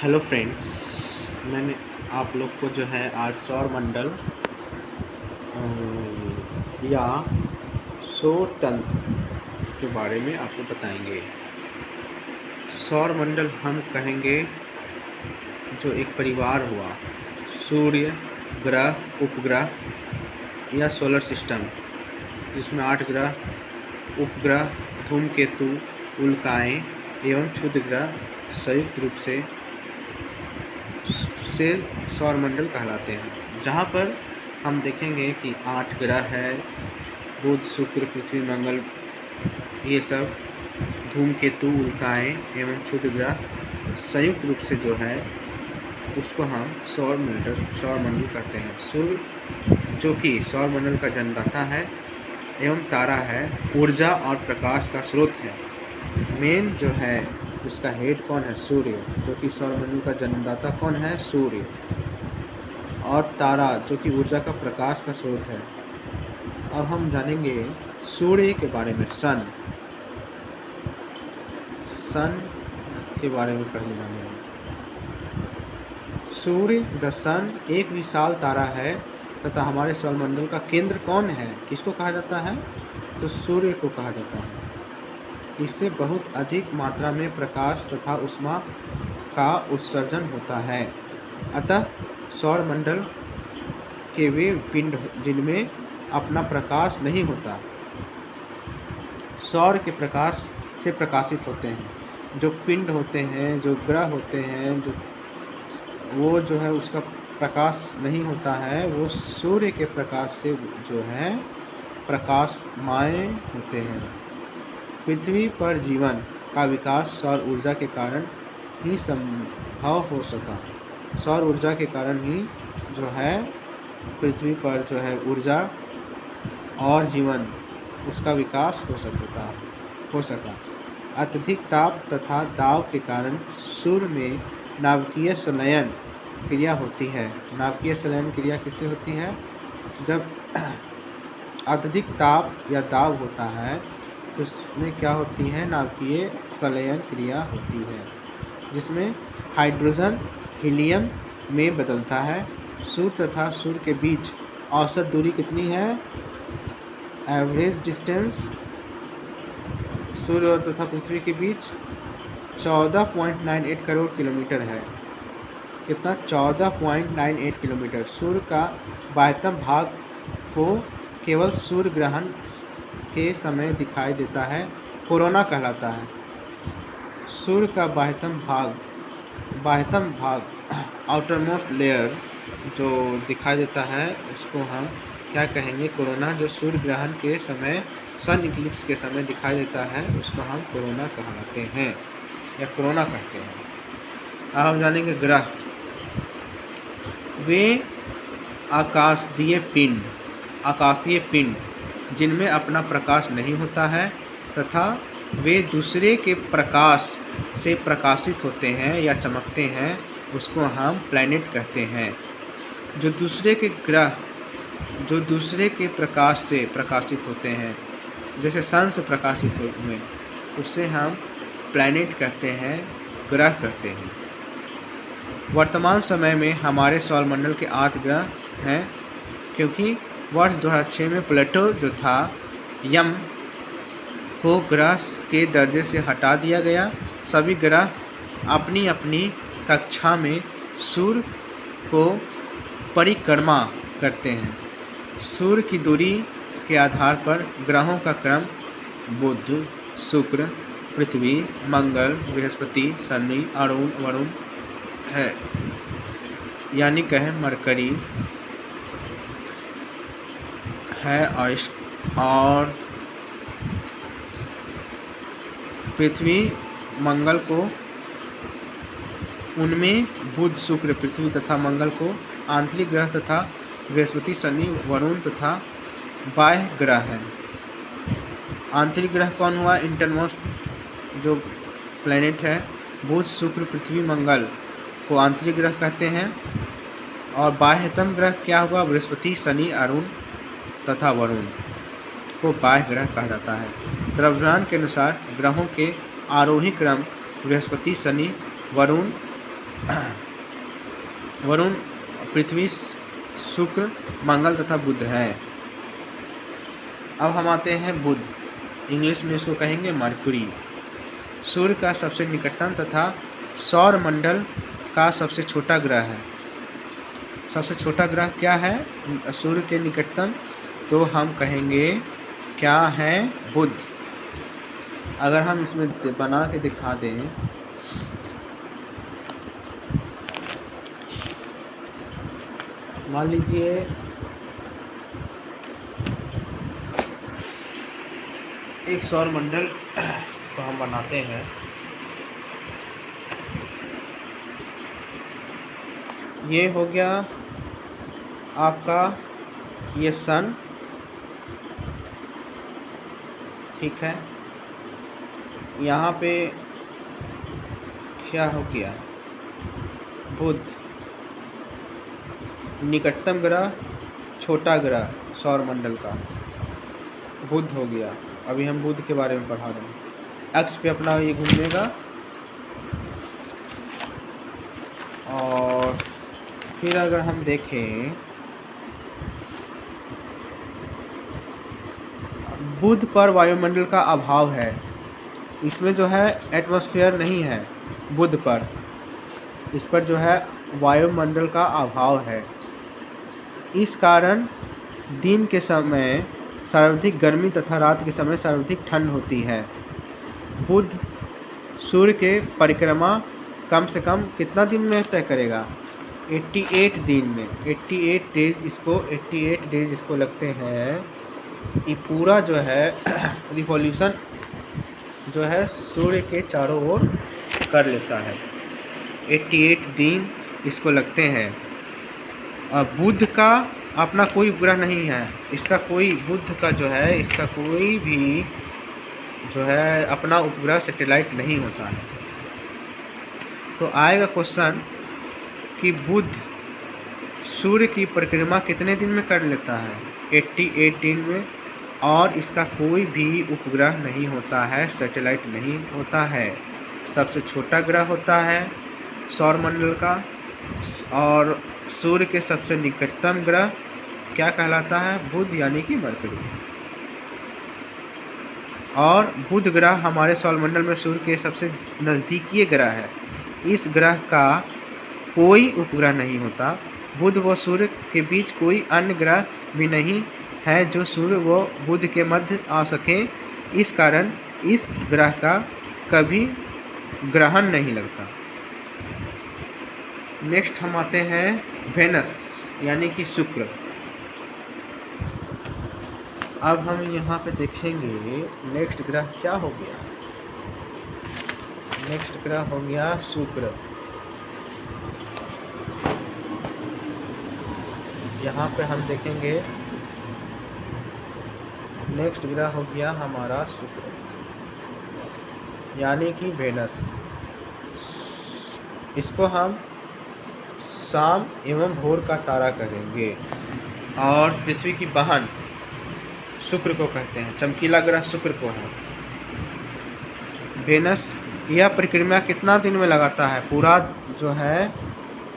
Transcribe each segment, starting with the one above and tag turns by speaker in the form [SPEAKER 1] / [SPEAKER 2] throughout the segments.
[SPEAKER 1] Hello friends. मैंने आप लोग को जो है आज सौर मंडल या सौर तंत्र के बारे में आपको बताएंगे। सौर मंडल हम कहेंगे जो एक परिवार हुआ, सूर्य, ग्रह, उपग्रह या सोलर सिस्टम, जिसमें 8 ग्रह, उपग्रह, धूमकेतु, उल्काएँ एवं क्षुद्र ग्रह संयुक्त रूप से सौर मंडल कहलाते हैं। जहाँ पर हम देखेंगे कि 8 ग्रह है, बुध, शुक्र, पृथ्वी, मंगल, ये सब धूमकेतु, उल्काएँ एवं क्षुद्र ग्रह संयुक्त रूप से जो है उसको हम सौर मंडल कहते हैं। सूर्य जो कि सौर मंडल का जन्मदाता है एवं तारा है, ऊर्जा और प्रकाश का स्रोत है। मेन जो है उसका हेड कौन है? सूर्य, जो कि सौरमंडल का जन्मदाता कौन है? सूर्य। और तारा जो कि ऊर्जा का प्रकाश का स्रोत है। अब हम जानेंगे सूर्य के बारे में। सन के बारे में पहले जानेंगे। सूर्य द सन एक विशाल तारा है तथा हमारे सौरमंडल का केंद्र कौन है? किसको कहा जाता है? तो सूर्य को कहा जाता है। इससे बहुत अधिक मात्रा में प्रकाश तथा ऊष्मा का उत्सर्जन होता है। अतः सौरमंडल के वे पिंड जिनमें अपना प्रकाश नहीं होता, सौर के प्रकाश से प्रकाशित होते हैं। जो पिंड होते हैं, जो ग्रह होते हैं, वो जो है उसका प्रकाश नहीं होता है, वो सूर्य के प्रकाश से जो है प्रकाशमय होते हैं। पृथ्वी पर जीवन का विकास सौर ऊर्जा के कारण ही संभव हो सका। सौर ऊर्जा के कारण ही जो है पृथ्वी पर जो है ऊर्जा और जीवन उसका विकास हो सका। अत्यधिक ताप तथा दाब के कारण सूर्य में नाभिकीय संलयन क्रिया होती है। नाभिकीय संलयन क्रिया किससे होती है? जब अत्यधिक ताप या दाब होता है तो इसमें क्या होती है? नाभिकीय संलयन क्रिया होती है, जिसमें हाइड्रोजन हीलियम में बदलता है। सूर्य तथा सूर्य के बीच औसत दूरी कितनी है? एवरेज डिस्टेंस सूर्य और तथा पृथ्वी के बीच 14.98 करोड़ किलोमीटर है। कितना? 14.98 किलोमीटर। सूर्य का बाह्यतम भाग को केवल सूर्य ग्रहण के समय दिखाई देता है, कोरोना कहलाता है। सूर्य का बाह्यतम भाग आउटरमोस्ट लेयर जो दिखाई देता है उसको हम क्या कहेंगे? कोरोना। जो सूर्य ग्रहण के समय, सन इक्लिप्स के समय दिखाई देता है उसको हम कोरोना कहलाते हैं या कोरोना कहते हैं। अब हम जानेंगे ग्रह। वे आकाशीय पिंड जिनमें अपना प्रकाश नहीं होता है तथा वे दूसरे के प्रकाश से प्रकाशित होते हैं या चमकते हैं, उसको हम प्लैनेट कहते हैं। जो दूसरे के प्रकाश से प्रकाशित होते हैं, जैसे सन से प्रकाशित हुए, उससे हम प्लैनेट कहते हैं, ग्रह कहते हैं। वर्तमान समय में हमारे सौरमंडल के 8 ग्रह हैं, क्योंकि वर्ष 2006 में प्लूटो जो था यम को ग्रह के दर्जे से हटा दिया गया। सभी ग्रह अपनी अपनी कक्षा में सूर्य को परिक्रमा करते हैं। सूर्य की दूरी के आधार पर ग्रहों का क्रम बुध, शुक्र, पृथ्वी, मंगल, बृहस्पति, शनि, अरुण, वरुण है। यानी कहें मरकरी है और पृथ्वी, मंगल को, उनमें बुध, शुक्र, पृथ्वी तथा मंगल को आंतरिक ग्रह तथा बृहस्पति, शनि, वरुण तथा बाह्य ग्रह हैं। आंतरिक ग्रह कौन हुआ? इंटरमोस्ट जो प्लैनेट है, बुध, शुक्र, पृथ्वी, मंगल को आंतरिक ग्रह कहते हैं। और बाह्यतम ग्रह क्या हुआ? बृहस्पति, शनि, अरुण तथा वरुण को बाह्य ग्रह कहा जाता है। द्रव्यमान के अनुसार ग्रहों के आरोही क्रम बृहस्पति, शनि, वरुण वरुण, पृथ्वी, शुक्र, मंगल तथा बुध है। अब हम आते हैं बुध, इंग्लिश में इसको कहेंगे मरकुरी। सूर्य का सबसे निकटतम तथा सौर मंडल का सबसे छोटा ग्रह है। सबसे छोटा ग्रह क्या है सूर्य के निकटतम? तो हम कहेंगे क्या है? बुध। अगर हम इसमें बना के दिखा दें, मान लीजिए एक सौर मंडल को हम बनाते हैं। ये हो गया आपका ये सन, ठीक है। यहाँ पे क्या हो गया? बुध, निकटतम ग्रह, छोटा ग्रह सौर मंडल का बुध हो गया। अभी हम बुध के बारे में पढ़ा रहे हैं। अक्ष पे अपना ये घूमेगा और फिर अगर हम देखें बुध पर वायुमंडल का अभाव है। इसमें जो है एटमॉस्फेयर नहीं है बुध पर, इस पर जो है वायुमंडल का अभाव है। इस कारण दिन के समय सर्वाधिक गर्मी तथा रात के समय सर्वाधिक ठंड होती है। बुध सूर्य के परिक्रमा कम से कम कितना दिन में तय करेगा? 88 दिन में, 88 डेज इसको लगते हैं। ये पूरा जो है रिवॉल्यूशन जो है सूर्य के चारों ओर कर लेता है। 88 दिन इसको लगते हैं। बुध का अपना कोई उपग्रह नहीं है, इसका कोई, बुध का जो है इसका कोई भी जो है अपना उपग्रह सैटेलाइट नहीं होता है। तो आएगा क्वेश्चन कि बुध सूर्य की परिक्रमा कितने दिन में कर लेता है? 88 दिन में, और इसका कोई भी उपग्रह नहीं होता है, सैटेलाइट नहीं होता है। सबसे छोटा ग्रह होता है सौरमंडल का, और सूर्य के सबसे निकटतम ग्रह क्या कहलाता है? बुध, यानी कि मरकरी। और बुध ग्रह हमारे सौरमंडल में सूर्य के सबसे नज़दीकी ग्रह है। इस ग्रह का कोई उपग्रह नहीं होता। बुध व सूर्य के बीच कोई अन्य ग्रह भी नहीं है जो सूर्य व बुध के मध्य आ सके। इस कारण इस ग्रह का कभी ग्रहण नहीं लगता। नेक्स्ट हम आते हैं वेनस, यानी कि शुक्र। अब हम यहाँ पे देखेंगे नेक्स्ट ग्रह क्या हो गया। नेक्स्ट ग्रह हो गया शुक्र। यहाँ पे हम देखेंगे नेक्स्ट ग्रह हो गया हमारा शुक्र, यानी कि वेनस। इसको हम शाम एवं भोर का तारा कहेंगे, और पृथ्वी की बहन शुक्र को कहते हैं। चमकीला ग्रह शुक्र को है। वेनस यह परिक्रमा कितना दिन में लगाता है? पूरा जो है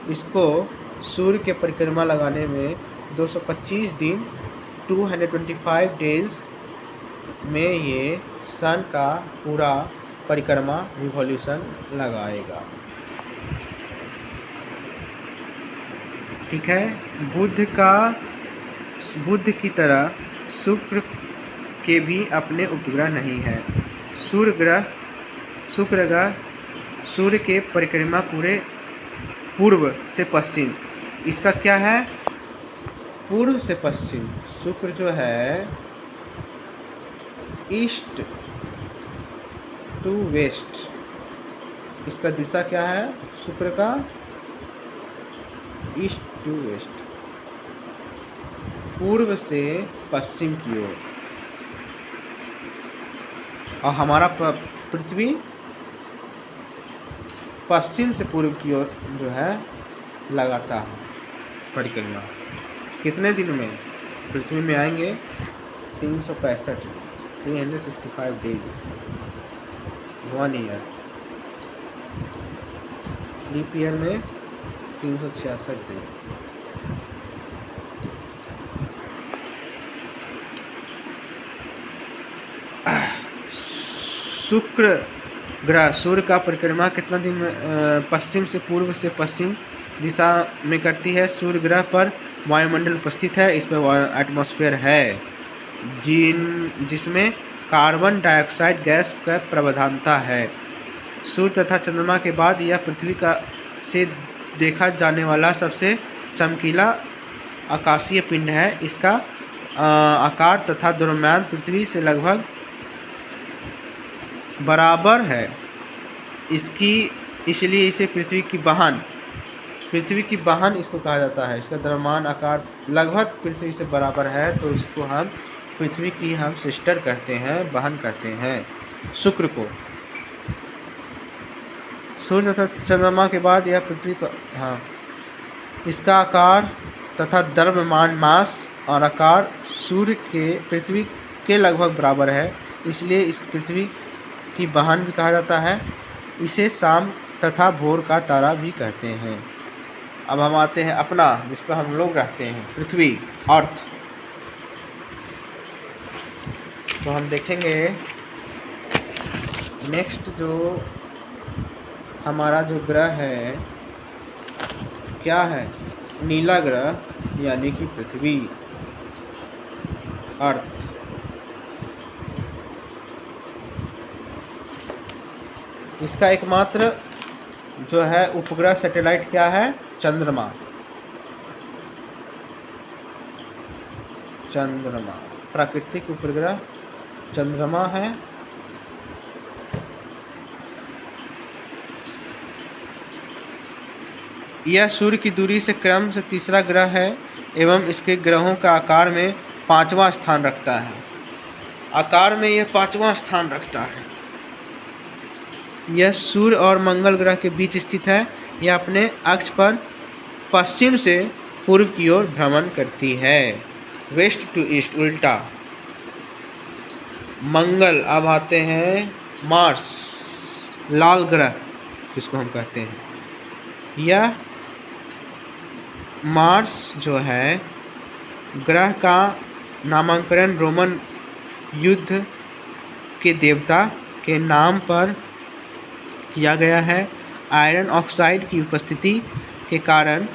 [SPEAKER 1] इसको सूर्य के परिक्रमा लगाने में 225 दिन 225 डेज में ये सन का पूरा परिक्रमा रिवॉल्यूशन लगाएगा। ठीक है। बुध की तरह शुक्र के भी अपने उपग्रह नहीं है। शुक्र ग्रह सूर्य के परिक्रमा पूरे पूर्व से पश्चिम, इसका क्या है? पूर्व से पश्चिम। शुक्र जो है ईस्ट टू वेस्ट, इसका दिशा क्या है शुक्र का? ईस्ट टू वेस्ट, पूर्व से पश्चिम की ओर। और हमारा पृथ्वी पश्चिम से पूर्व की ओर जो है लगाता है परिक्रमा। कितने दिन में पृथ्वी में आएंगे? 365 डेज, 1 ईयर। लीप ईयर में 366 दिन। शुक्र ग्रह सूर्य का परिक्रमा कितना दिन में पश्चिम से पूर्व से पश्चिम दिशा में करती है। सूर्य ग्रह पर वायुमंडल उपस्थित है, इस पर एटमॉस्फेयर है जिसमें कार्बन डाइऑक्साइड गैस का प्रधानता है। सूर्य तथा चंद्रमा के बाद यह पृथ्वी का से देखा जाने वाला सबसे चमकीला आकाशीय पिंड है। इसका आकार तथा द्रव्यमान पृथ्वी से लगभग बराबर है। इसलिए इसे पृथ्वी की बहन इसको कहा जाता है। इसका द्रव्यमान आकार लगभग पृथ्वी से बराबर है, तो इसको हम पृथ्वी की सिस्टर कहते हैं, बहन कहते हैं शुक्र को। सूर्य तथा चंद्रमा के बाद यह पृथ्वी का इसका आकार तथा द्रव्यमान मास और आकार पृथ्वी के लगभग बराबर है, इसलिए इस पृथ्वी की बहन भी कहा जाता है। इसे शाम तथा भोर का तारा भी कहते हैं। अब हम आते हैं अपना, जिस पर हम लोग रहते हैं, पृथ्वी, अर्थ। तो हम देखेंगे नेक्स्ट जो हमारा जो ग्रह है क्या है, नीला ग्रह यानी कि पृथ्वी, अर्थ। इसका एकमात्र जो है उपग्रह सैटेलाइट क्या है, चंद्रमा। प्राकृतिक उपग्रह चंद्रमा है। यह सूर्य की दूरी से क्रम से तीसरा ग्रह है एवं इसके ग्रहों का आकार में 5वां स्थान रखता है। आकार में यह 5वां स्थान रखता है। यह सूर्य और मंगल ग्रह के बीच स्थित है। यह अपने अक्ष पर पश्चिम से पूर्व की ओर भ्रमण करती है, वेस्ट टू ईस्ट, उल्टा। मंगल। अब आते हैं मार्स, लाल ग्रह जिसको हम कहते हैं। यह मार्स जो है ग्रह का नामकरण रोमन युद्ध के देवता के नाम पर किया गया है। आयरन ऑक्साइड की उपस्थिति के कारण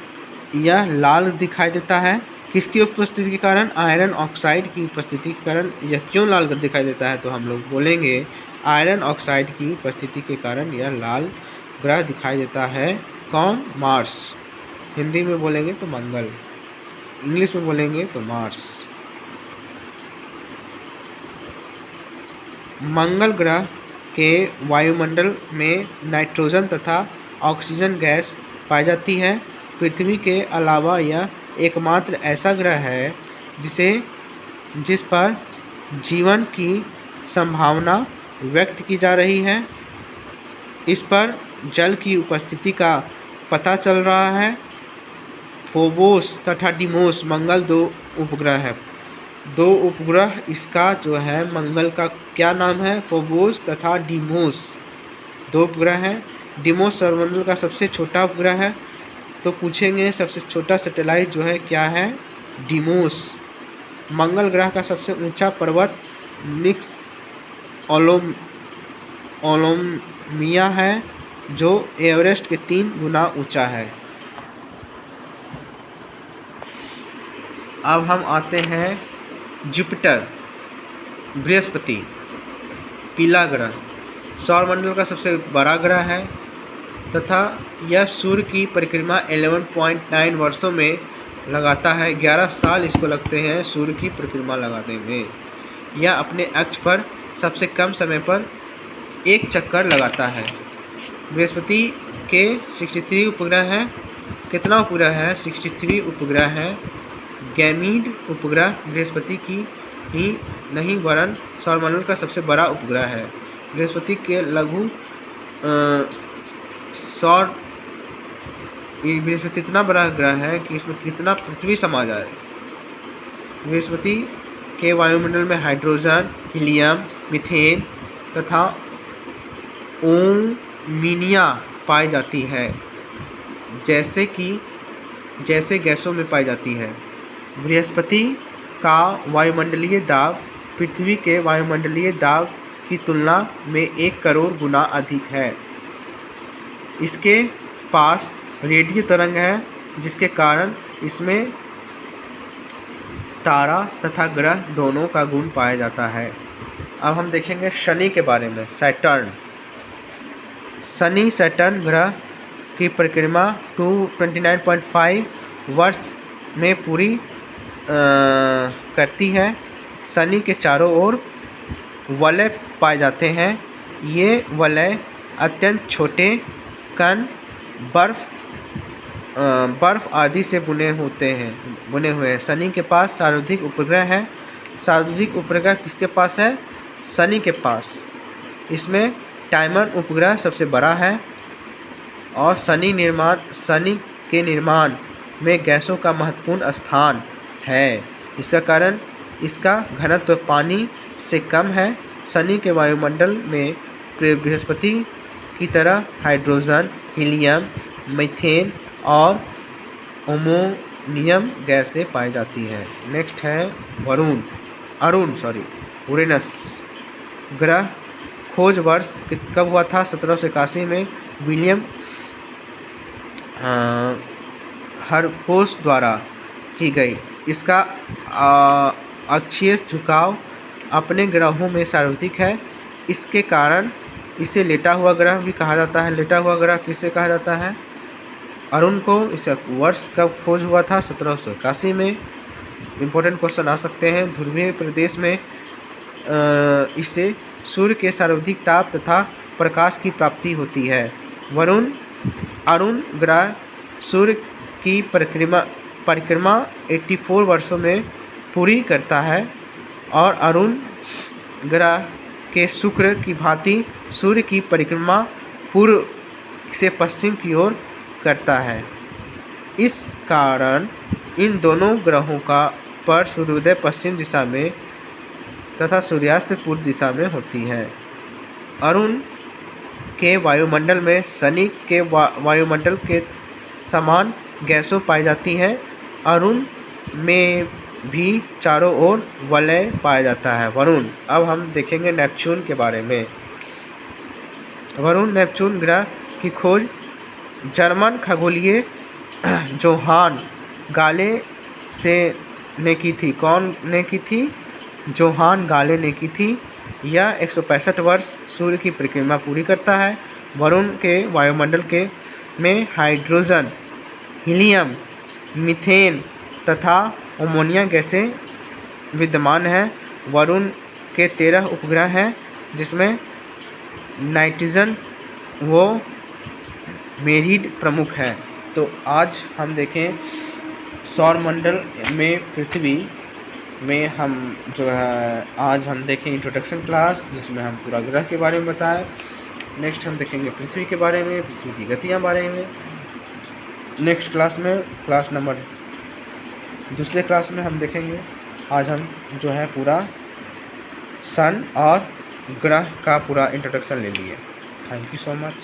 [SPEAKER 1] यह लाल दिखाई देता है। किसकी उपस्थिति के कारण? आयरन ऑक्साइड की उपस्थिति के कारण यह क्यों लाल दिखाई देता है? तो हम लोग बोलेंगे आयरन ऑक्साइड की उपस्थिति के कारण यह लाल ग्रह दिखाई देता है। कौन? मार्स। हिंदी में बोलेंगे तो मंगल, इंग्लिश में बोलेंगे तो मार्स। मंगल ग्रह के वायुमंडल में नाइट्रोजन तथा ऑक्सीजन गैस पाई जाती है। पृथ्वी के अलावा यह एकमात्र ऐसा ग्रह है जिस पर जीवन की संभावना व्यक्त की जा रही है। इस पर जल की उपस्थिति का पता चल रहा है। फोबोस तथा डिमोस मंगल 2 उपग्रह है। 2 उपग्रह इसका जो है मंगल का क्या नाम है? फोबोस तथा डिमोस 2 उपग्रह हैं। डिमोस सौरमंडल का सबसे छोटा उपग्रह है। तो पूछेंगे सबसे छोटा सैटेलाइट जो है क्या है? डिमोस। मंगल ग्रह का सबसे ऊंचा पर्वत निक्स ओलोमिया है, जो एवरेस्ट के 3 गुना ऊंचा है। अब हम आते हैं जुपिटर, बृहस्पति, पीला ग्रह। सौरमंडल का सबसे बड़ा ग्रह है तथा यह सूर्य की परिक्रमा 11.9 वर्षों में लगाता है। 11 साल इसको लगते हैं सूर्य की परिक्रमा लगाने में। यह अपने अक्ष पर सबसे कम समय पर एक चक्कर लगाता है। बृहस्पति के 63 उपग्रह हैं। कितना उपग्रह है? 63 उपग्रह हैं। गैनीमेड उपग्रह बृहस्पति की ही नहीं वरन सौरमंडल का सबसे बड़ा उपग्रह है। बृहस्पति के लघु बृहस्पति इतना बड़ा ग्रह है कि इसमें कितना पृथ्वी समा जाए। बृहस्पति के वायुमंडल में हाइड्रोजन, हीलियम, मीथेन तथा ओमिनिया पाई जाती है। जैसे गैसों में पाई जाती है। बृहस्पति का वायुमंडलीय दाब पृथ्वी के वायुमंडलीय दाब की तुलना में 1 करोड़ गुना अधिक है। इसके पास रेडियो तरंग है, जिसके कारण इसमें तारा तथा ग्रह दोनों का गुण पाया जाता है। अब हम देखेंगे शनि के बारे में। सैटर्न ग्रह की परिक्रमा 229.5 वर्ष में पूरी करती है। शनि के चारों ओर वलय पाए जाते हैं। ये वलय अत्यंत छोटे कण बर्फ आदि से बुने हुए हैं। शनि के पास सर्वाधिक उपग्रह है। सर्वाधिक उपग्रह किसके पास है? शनि के पास। इसमें टाइमन उपग्रह सबसे बड़ा है और शनि के निर्माण में गैसों का महत्वपूर्ण स्थान है। इसका कारण इसका घनत्व पानी से कम है। शनि के वायुमंडल में बृहस्पति की तरह हाइड्रोजन, हीलियम, मीथेन और अमोनियम गैसें पाई जाती है। नेक्स्ट है यूरेनस ग्रह खोज वर्ष कब हुआ था? 1781 में विलियम हरकोस द्वारा की गई। इसका अक्षीय झुकाव अपने ग्रहों में सर्वाधिक है। इसके कारण इसे लेटा हुआ ग्रह भी कहा जाता है। लेटा हुआ ग्रह किसे कहा जाता है? अरुण को। इसका वर्ष कब खोज हुआ था? 1781 में। इम्पोर्टेंट क्वेश्चन आ सकते हैं। ध्रुवीय प्रदेश में इससे सूर्य के सर्वाधिक ताप तथा प्रकाश की प्राप्ति होती है। अरुण ग्रह सूर्य की परिक्रमा 84 वर्षों में पूरी करता है और अरुण ग्रह के शुक्र की भांति सूर्य की परिक्रमा पूर्व से पश्चिम की ओर करता है। इस कारण इन दोनों ग्रहों का पर सूर्योदय पश्चिम दिशा में तथा सूर्यास्त पूर्व दिशा में होती है। अरुण के वायुमंडल में शनि के वायुमंडल के समान गैसों पाई जाती है। अरुण में भी चारों ओर वलय पाया जाता है। अब हम देखेंगे नेपच्यून के बारे में। नेपच्यून ग्रह की खोज जर्मन खगोलीय जोहान गाले ने की थी। कौन ने की थी? जोहान गाले ने की थी। यह 165 वर्ष सूर्य की परिक्रमा पूरी करता है। वरुण के वायुमंडल में हाइड्रोजन, हीलियम, मीथेन तथा अमोनिया गैसें विद्यमान हैं। वरुण के 13 उपग्रह हैं, जिसमें नाइट्रोजन व मेरिड प्रमुख है। तो आज हम देखें सौरमंडल में पृथ्वी में हम जो है आज हम देखें इंट्रोडक्शन क्लास, जिसमें हम पूरा ग्रह के बारे में बताएं। नेक्स्ट हम देखेंगे पृथ्वी के बारे में, पृथ्वी की गतियाँ बारे में। नेक्स्ट क्लास में दूसरे क्लास में हम देखेंगे। आज हम जो है पूरा सन और ग्रह का पूरा इंट्रोडक्शन ले लिए। Thank you so much.